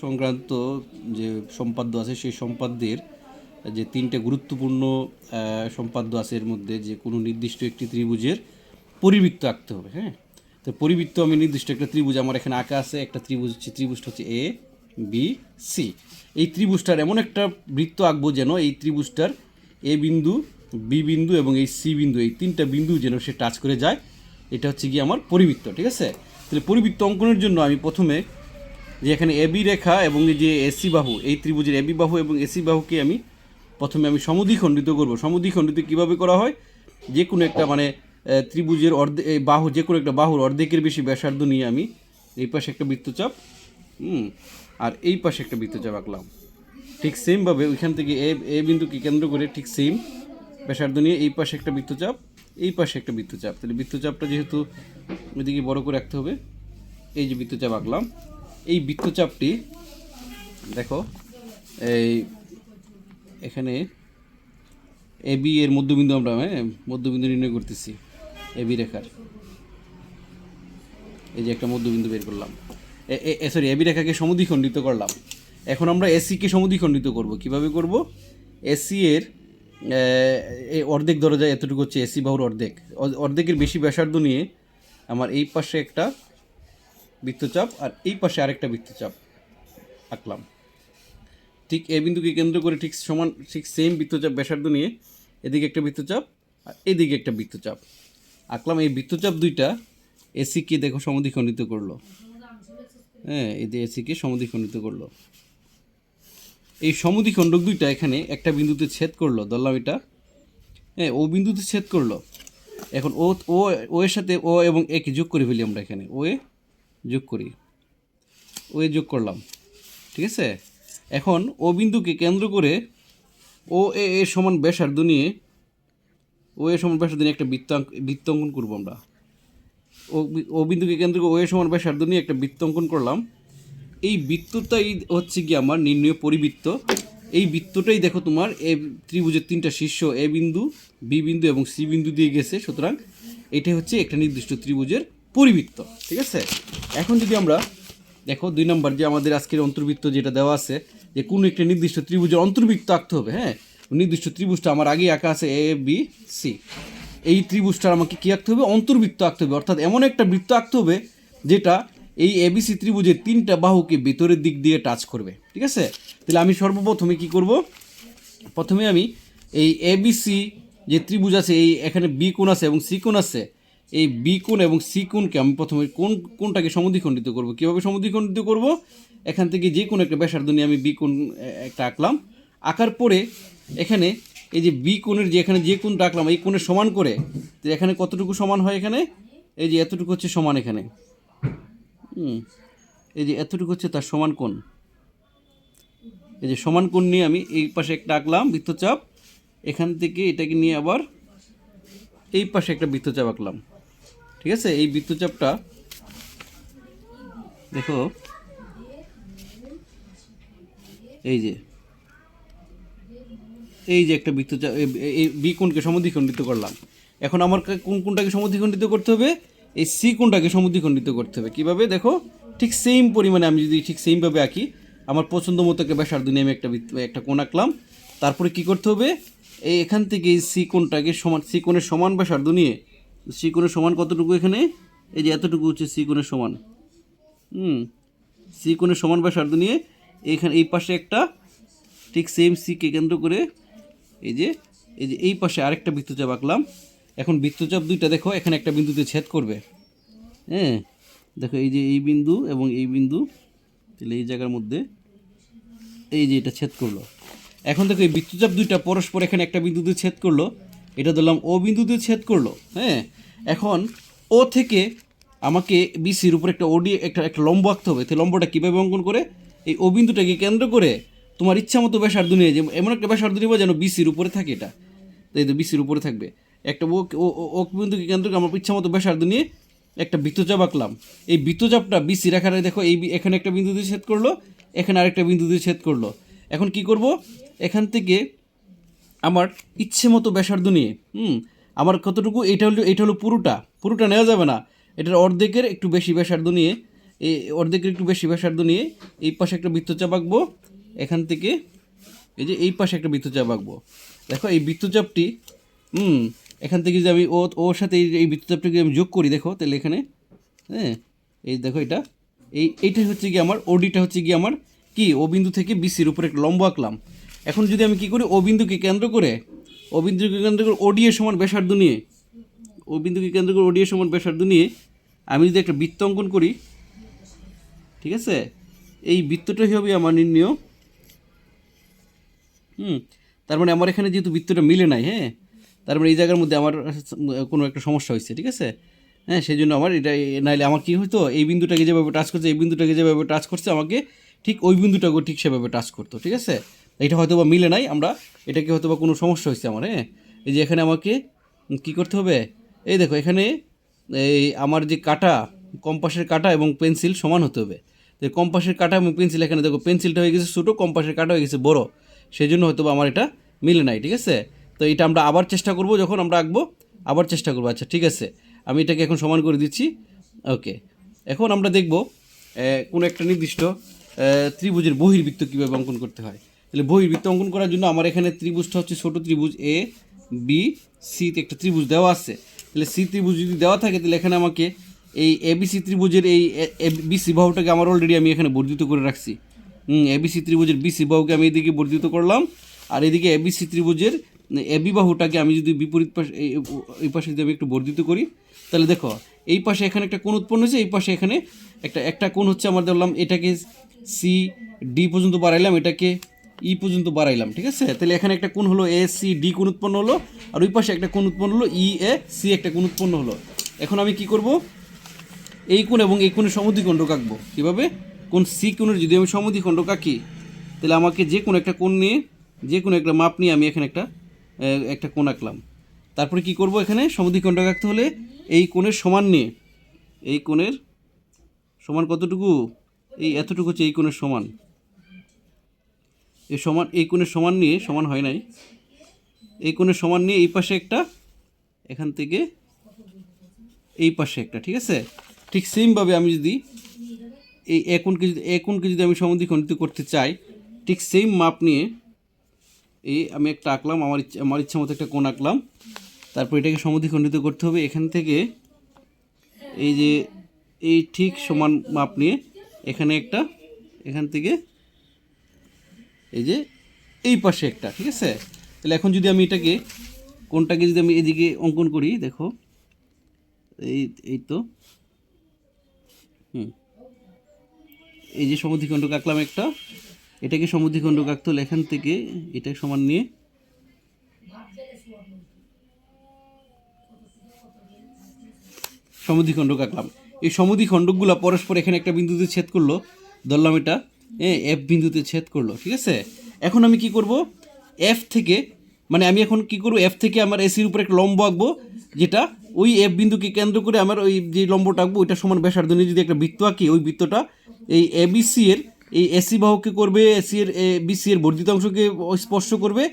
সংক্রান্ত যে সম্পাদ্য আছে সেই সম্পাদ্যের যে তিনটে গুরুত্বপূর্ণ সম্পাদ্য আছে এর মধ্যে যে কোনো নির্দিষ্ট একটি ত্রিভুজের পরিবৃত্ত আঁকতে হবে। হ্যাঁ, তো পরিবৃত্ত আমি নির্দিষ্ট একটা ত্রিভুজ আমার এখানে আঁকা আছে, একটা ত্রিভুজ হচ্ছে, ত্রিভুজটা হচ্ছে এ বি সি। এই ত্রিভুজটার এমন একটা বৃত্ত আঁকবো যেন এই ত্রিভুজটার এ বিন্দু, বি বিন্দু এবং এই সি বিন্দু, এই তিনটা বিন্দু যেন সে টাচ করে যায়। এটা হচ্ছে কি আমার পরিবৃত্ত। ঠিক আছে, তাহলে পরিবৃত্ত অঙ্কনের জন্য আমি প্রথমে যে এখানে এবি রেখা এবং এই যে এসি বাহু, এই ত্রিভুজের এবি বাহু এবং এসি বাহুকে আমি প্রথমে সমদ্বিখণ্ডিত করব। সমদ্বিখণ্ডিত কীভাবে করা হয়, যে কোনো একটা ত্রিভুজের বাহু, যে কোনো একটা বাহুর অর্ধেকের বেশি ব্যাসার্ধ নিয়ে আমি এই পাশে একটা বৃত্তচাপ, আর এই পাশে একটা বৃত্তচাপ আঁকলাম। ঠিক সেমভাবে ওইখান থেকে এ বিন্দুকে কেন্দ্র করে ঠিক সেম ব্যাসার্ধ নিয়ে এই পাশে একটা বৃত্তচাপ, এই পাশে একটা বৃত্তচাপ। তাহলে বৃত্তচাপটা যেহেতু ওইদিকে বড় করে রাখতে হবে, এই যে বৃত্তচাপ আঁকলাম, এই বৃত্তচাপটি দেখো এই এখানে এবি এর মধ্যবিন্দু, আমরা মধ্যবিন্দু নির্ণয় করতেছি এবি রেখার। এই যে একটা মধ্যবিন্দু বের করলাম, সরি এবি রেখাকে সমদ্বিখণ্ডিত করলাম। এখন আমরা এসিকে সমদ্বিখণ্ডিত করব। কিভাবে করব, এসি এর অর্ধেক ধরা যায়, এতটুকু হচ্ছে এসি বাহুর অর্ধেক, অর্ধেকের বেশি ব্যাসার্ধ নিয়ে আমার এই পাশে একটা বৃত্তচাপ আর এই পাশে আরেকটা বৃত্তচাপ আঁকলাম। ঠিক এ বিন্দুকে কেন্দ্র করে ঠিক সেম বৃত্তচাপ ব্যাসার্ধ নিয়ে এদিকে একটা বৃত্তচাপ আর এদিকে একটা বৃত্তচাপ আঁকলাম। এই বৃত্তচাপ দুইটা এসিকে দেখো সমদ্বিখণ্ডিত করলো। হ্যাঁ, এই যে এসিকে সমদ্বিখণ্ডিত করলো। এই সমদ্বিখণ্ডক দুইটা এখানে একটা বিন্দুতে ছেদ করলো, ধরলাম এটা, হ্যাঁ, ও বিন্দুতে ছেদ করলো। এখন ও ও ও এর সাথে ও এবং এ কে যোগ করে ফেলি আমরা, এখানে ও এ যোগ করি, ও এ যোগ করলাম। ঠিক আছে, এখন ও বিন্দুকে কেন্দ্র করে ও এ এর সমান ব্যাসার্ধ নিয়ে, ও এর সমান ব্যাসার্ধ নিয়ে একটা বৃত্ত অঙ্কন করবো আমরা। ও বিন্দুকে কেন্দ্র করে ও এর সমান ব্যাসার্ধ নিয়ে একটা বৃত্ত অঙ্কন করলাম। এই বৃত্তটাই হচ্ছে কি আমার নির্ণয় পরিবৃত্ত। এই বৃত্তটাই দেখো তোমার এ ত্রিভুজের তিনটা শীর্ষ এ বিন্দু, বি বিন্দু এবং সি বিন্দু দিয়ে গেছে, সুতরাং এটাই হচ্ছে একটা নির্দিষ্ট ত্রিভুজের পরিবৃত্ত। ঠিক আছে, এখন যদি আমরা দেখো 2 নম্বর যে আমাদের আজকের অন্তর্বৃত্ত যেটা দেওয়া আছে, যে কোনো একটা নির্দিষ্ট ত্রিভুজের অন্তর্বৃত্ত আঁকতে হবে। হ্যাঁ, নির্দিষ্ট ত্রিভুজটা আমার আগেই আঁকা আছে এ বি সি, এই ত্রিভুজটার আমাকে কী আঁকতে হবে, অন্তর্বৃত্ত আঁকতে হবে। অর্থাৎ এমন একটা বৃত্ত আঁকতে হবে যেটা এই এবিসি ত্রিভুজের তিনটা বাহুকে ভিতরের দিক দিয়ে টাচ করবে। ঠিক আছে, তাহলে আমি সর্বপ্রথমে কি করব, প্রথমে আমি এই এবিসি যে ত্রিভুজ আছে, এই এখানে বি কোণ আছে এবং সি কোণ আছে, এই বি কোণ এবং সি কোণকে আমি প্রথমে কোণটাকে সমদ্বিখণ্ডিত করব। কীভাবে সমদ্বিখণ্ডিত করব, এখান থেকে যে কোনো একটা ব্যাসার্ধ নিয়ে আমি বি কোণ একটা আঁকলাম। আঁকার পরে এখানে এই যে বি কোণের যে এখানে যে কোণটা আঁকলাম, এই কোণের সমান করে, তো এখানে কতটুকু সমান হয়, এখানে এই যে এতটুকু হচ্ছে সমান, এখানে এই যে এতটুকু হচ্ছে তার সমান কোণ। এই যে সমান কোণ নিয়ে আমি এই পাশে একটা আঁকলাম বৃত্তচাপ, এখান থেকে এটাকে নিয়ে আবার এই পাশে একটা বৃত্তচাপ আঁকলাম। ঠিক আছে, এই বৃত্তচাপটা দেখো এই যে একটা বৃত্তচাপ, এই বি কোণকে সমদ্বিখণ্ডিত করলাম। এখন আমার কোন কোণটাকে সমদ্বিখণ্ডিত করতে হবে, এই সি কোণটাকে সমদ্বিখণ্ডিত করতে হবে। কীভাবে দেখো, ঠিক সেম পরিমাণে আমি যদি ঠিক সেমভাবে আঁকি, আমার পছন্দ মতো একটা ব্যাসার্ধ নিয়ে আমি একটা কোণ আঁকলাম। তারপরে কি করতে হবে, এই এখান থেকে এই সি কোণটাকে সি কোণের সমান ব্যাসার্ধ নিয়ে, সি কোণের সমান কতটুকু, এখানে এই যে এতটুকু হচ্ছে সি কোণের সমান, সি কোণের সমান ব্যাসার্ধ নিয়ে এইখানে এই পাশে একটা ঠিক সেম সিকে কেন্দ্র করে এই যে এই পাশে আরেকটা বৃত্তচাপ আঁকলাম। এখন বৃত্তচাপ দুইটা দেখো এখানে একটা বিন্দুতে ছেদ করবে। হ্যাঁ, দেখো এই যে এই বিন্দু এবং এই বিন্দু, তাহলে এই জায়গার মধ্যে এই যে এটা ছেদ করলো। এখন দেখো এই বৃত্তচাপ দুইটা পরস্পর এখানে একটা বিন্দুতে ছেদ করলো, এটা ধরলাম ও বিন্দুতে ছেদ করলো। হ্যাঁ, এখন ও থেকে আমাকে বিসির উপর একটা ওডি একটা লম্ব আঁকতে হবে। তো লম্বটা কীভাবে অঙ্কন করে, এই ও বিন্দুটাকে কেন্দ্র করে তোমার ইচ্ছা মতো ব্যাসার্ধ নিয়ে, যে এমন একটা ব্যাসার্ধ নিব যেন বিসির উপরে থাকে, এটা তাই তো বিসির উপরে থাকবে একটা ও বিন্দুকে কেন্দ্র করে আমার ইচ্ছা মতো ব্যাসার্ধ নিয়ে একটা বৃত্তচাপ আঁকলাম। এই বৃত্তচাপটা বিসি রেখাটা দেখো এই এখানে একটা বিন্দু দিয়ে ছেদ করলো, এখানে আরেকটা বিন্দু দিয়ে ছেদ করলো। এখন কি করব, এখান থেকে আমার ইচ্ছে মতো ব্যাসার্ধ নিয়ে আমার কতটুকু, এটা হলো পুরোটা নেওয়া যাবে না, এটার অর্ধেকের একটু বেশি ব্যাসার্ধ নিয়ে এই অর্ধেকের একটু বেশি ব্যাসার্ধ নিয়ে এই পাশে একটা বৃত্তচাপ আঁকবো, এখান থেকে এই যে এই পাশে একটা বৃত্তচাপ আঁকবো। দেখো এই বৃত্তচাপটি এখান থেকে যদি আমি ওর সাথে এই বৃত্তচাপটাকে আমি যোগ করি, দেখো তাহলে এখানে হ্যাঁ এই দেখো এইটাই হচ্ছে কি আমার ওডিটা হচ্ছে কি আমার কি ও বিন্দু থেকে বিসির উপরে একটা লম্ব আঁকলাম। এখন যদি আমি কি করি ও বিন্দুকে কেন্দ্র করে ওডি এর সমান ব্যাসার্ধ নিয়ে ওডি এর সমান ব্যাসার্ধ নিয়ে আমি যদি একটা বৃত্ত অঙ্কন করি, ঠিক আছে, এই বৃত্তটাই হবে আমার নির্ণয়। তার মানে আমার এখানে যেহেতু বৃত্তটা মিলে নাই, হ্যাঁ, তার মানে এই জায়গার মধ্যে আমার কোনো একটা সমস্যা হয়েছে, ঠিক আছে, হ্যাঁ, সেই জন্য আমার এটা নাইলে আমার কী হতো, এই বিন্দুটাকে যেভাবে টাচ করছে, এই বিন্দুটাকে যেভাবে টাচ করছে আমাকে ঠিক ওই বিন্দুটাকেও ঠিক সেভাবে টাচ করতো, ঠিক আছে। এটা হয়তো বা মিলে নাই, আমরা এটাকে হয়তো বা কোনো সমস্যা হয়েছে আমার, হ্যাঁ। এই যে এখানে আমাকে কী করতে হবে, এই দেখো এখানে এই আমার যে কাটা, কম্পাসের কাটা এবং পেন্সিল সমান হতে হবে। তো কম্পাসের কাটা এবং পেন্সিল, এখানে দেখো পেন্সিলটা হয়ে গেছে ছোটো, কম্পাসের কাটা হয়ে গেছে বড়, সেই জন্য হয়তো বা আমার এটা মিলে নাই, ঠিক আছে। তো এটা আমরা আবার চেষ্টা করব, যখন আমরা আঁকবো আবার চেষ্টা করবো। আচ্ছা ঠিক আছে, আমি এটাকে এখন সমান করে দিচ্ছি। ওকে, এখন আমরা দেখব কোনো একটা নির্দিষ্ট ত্রিভুজের বহির্বৃত্ত কীভাবে অঙ্কন করতে হয়। তাহলে বহির্বৃত্ত অঙ্কন করার জন্য আমার এখানে ত্রিভুজটা হচ্ছে ছোটো ত্রিভুজ এ বি সি, একটা ত্রিভুজ দেওয়া আছে। তাহলে সি ত্রিভুজ যদি দেওয়া থাকে, তাহলে এখানে আমাকে এই এবিসি ত্রিভুজের এই বিসি বাহুটাকে আমার অলরেডি আমি এখানে বর্ধিত করে রাখছি। এবিসি ত্রিভুজের বিসি বাহুকে আমি এদিকে বর্ধিত করলাম, আর এদিকে এবিসি ত্রিভুজের এবি বাহুটাকে আমি যদি বিপরীত পাশে এই পাশে যদি আমি একটু বর্ধিত করি, তাহলে দেখো এই পাশে এখানে একটা কোণ উৎপন্ন হয়েছে, এই পাশে এখানে একটা কোণ হচ্ছে আমার ধরলাম এটাকে সি ডি পর্যন্ত বাড়াইলাম, এটাকে ই পর্যন্ত বাড়াইলাম, ঠিক আছে। তাহলে এখানে একটা কোণ হলো এ সি ডি কোণ উৎপন্ন হলো, আর ওই পাশে একটা কোণ উৎপন্ন হলো ই এ সি একটা কোণ উৎপন্ন হলো। এখন আমি কি করব, এই কোণ এবং এই কোণের সমদ্বিখণ্ডক আঁকবো। কীভাবে, কোণ সি কোণের যদি আমি সমদ্বিখণ্ডক আঁকি, তাহলে আমাকে যে কোনো একটা কোণ নিয়ে, যে কোনো একটা মাপ নিয়ে আমি এখানে একটা কোণ আঁকলাম। তারপরে কি করব, এখানে সমদ্বিখণ্ডক আঁকতে হলে এই কোণের সমান নিয়ে, এই কোণের সমান কতটুকু, এই এতটুকু হচ্ছে এই কোণের সমান, এই কোণের সমান নিয়ে, সমান হয় নাই, এই কোণের সমান নিয়ে এই পাশে একটা, এখান থেকে এই পাশে একটা, ঠিক আছে। ঠিক সেমভাবে আমি যদি এই কোণকে যদি আমি সমদ্বিখণ্ডিত করতে চাই, ঠিক সেম মাপ নিয়ে এই আমি একটা আঁকলাম, আমার ইচ্ছা মতো একটা কোণ আঁকলাম। তারপর এটাকে সমদ্বিখণ্ডিত করতে হবে, এখান থেকে এই যে এই ঠিক সমান মাপ নিয়ে এখানে একটা, এখান থেকে এই যে এই পাশে একটা, ঠিক আছে। তাহলে এখন যদি আমি এটাকে কোণটাকে যদি আমি এদিকে অঙ্কন করি, দেখো এই তো এই যে সমদ্বিখণ্ডক আঁকলাম একটা, এটাকে সমদ্বিখণ্ডক আঁকতে হলে এখান থেকে এটা সমান নিয়ে সমদ্বিখণ্ডক আঁকলাম। এই সমদ্বিখণ্ডকগুলো পরস্পর এখানে একটা বিন্দুতে ছেদ করলো, ধরলাম এটা এফ বিন্দুতে ছেদ করলো, ঠিক আছে। এখন আমি কি করব, এফ থেকে, মানে আমি এখন কি করব, এফ থেকে আমার এসির উপরে একটা লম্ব আঁকবো, যেটা ওই এফ বিন্দুকে কেন্দ্র করে আমার ওই যে লম্বটা আঁকবো ওইটা সমান ব্যাসার্ধ নিয়ে যদি একটা বৃত্ত আঁকি, ওই বৃত্তটা এই এবিসি এর এই এসি বাহুকে করবে, এসি এর বিসি এর বর্ধিতাংশকে স্পর্শ করবে,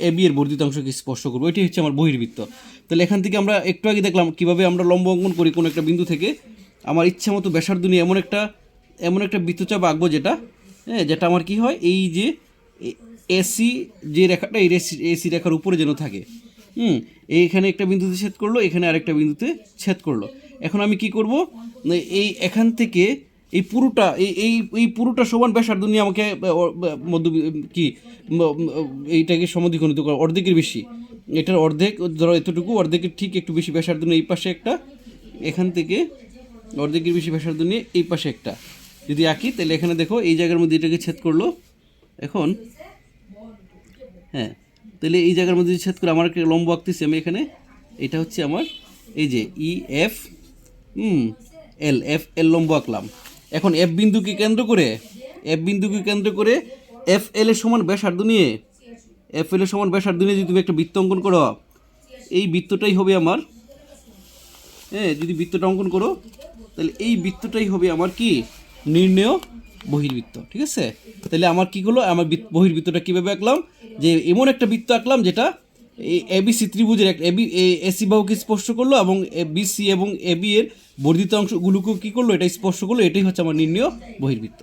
এবি এর বর্ধিতাংশকে স্পর্শ করবে, ওইটাই হচ্ছে আমার বহির্বৃত্ত। তাহলে এখান থেকে আমরা একটু আগে দেখলাম কীভাবে আমরা লম্ব অঙ্কন করি কোনো একটা বিন্দু থেকে। আমার ইচ্ছা মতো ব্যাসার্ধ নিয়ে এমন একটা বৃত্তচাপ আঁকবো যেটা আমার কি হয়, এই যে এসি যে রেখাটা এই এসি রেখার উপরে যেন থাকে। এইখানে একটা বিন্দুতে ছেদ করলো, এখানে আরেকটা বিন্দুতে ছেদ করলো। এখন আমি কি করব, এখান থেকে এই পুরোটা সমান ব্যাসার্ধ নিয়ে আমাকে এইটাকে সমদ্বিখণ্ডিত করা, অর্ধেকের বেশি, এটার অর্ধেক ধরো এতটুকু, অর্ধেকের ঠিক একটু বেশি ব্যাসার্ধ নিয়ে এই পাশে একটা, এখান থেকে অর্ধেকের বেশি ব্যাসার্ধ নিয়ে এই পাশে একটা যদি আঁকি, তাহলে এখানে দেখো এই জায়গার মধ্যে এটাকে ছেদ করলো। এখন হ্যাঁ, তাহলে এই জায়গার মধ্যে ছেদ করে আমার একটা লম্ব আঁকতেছি আমি এখানে, এটা হচ্ছে আমার এই যে ই এফ এল লম্ব আঁকলাম। এখন এফ বিন্দুকে কেন্দ্র করে এফ এল এর সমান ব্যাসার্ধ নিয়ে যদি তুমি একটা বৃত্ত অঙ্কন করো, এই বৃত্তটাই হবে আমার, যদি বৃত্তটা অঙ্কন করো তাহলে এই বৃত্তটাই হবে আমার কি, নির্ণেয় বহির্বৃত্ত, ঠিক আছে। তাহলে আমার কি হলো, আমার বহির্বৃত্তটা কীভাবে আঁকলাম, যে এমন একটা বৃত্ত আঁকলাম যেটা এই এবিসি ত্রিভুজের একটা এসি বাহুকে স্পর্শ করলো এবং বিসি এবং এবি এর বর্ধিত অংশগুলোকেও কী করলো, এটা স্পর্শ করলো, এটাই হচ্ছে আমার নির্ণয় বহির্বৃত্ত।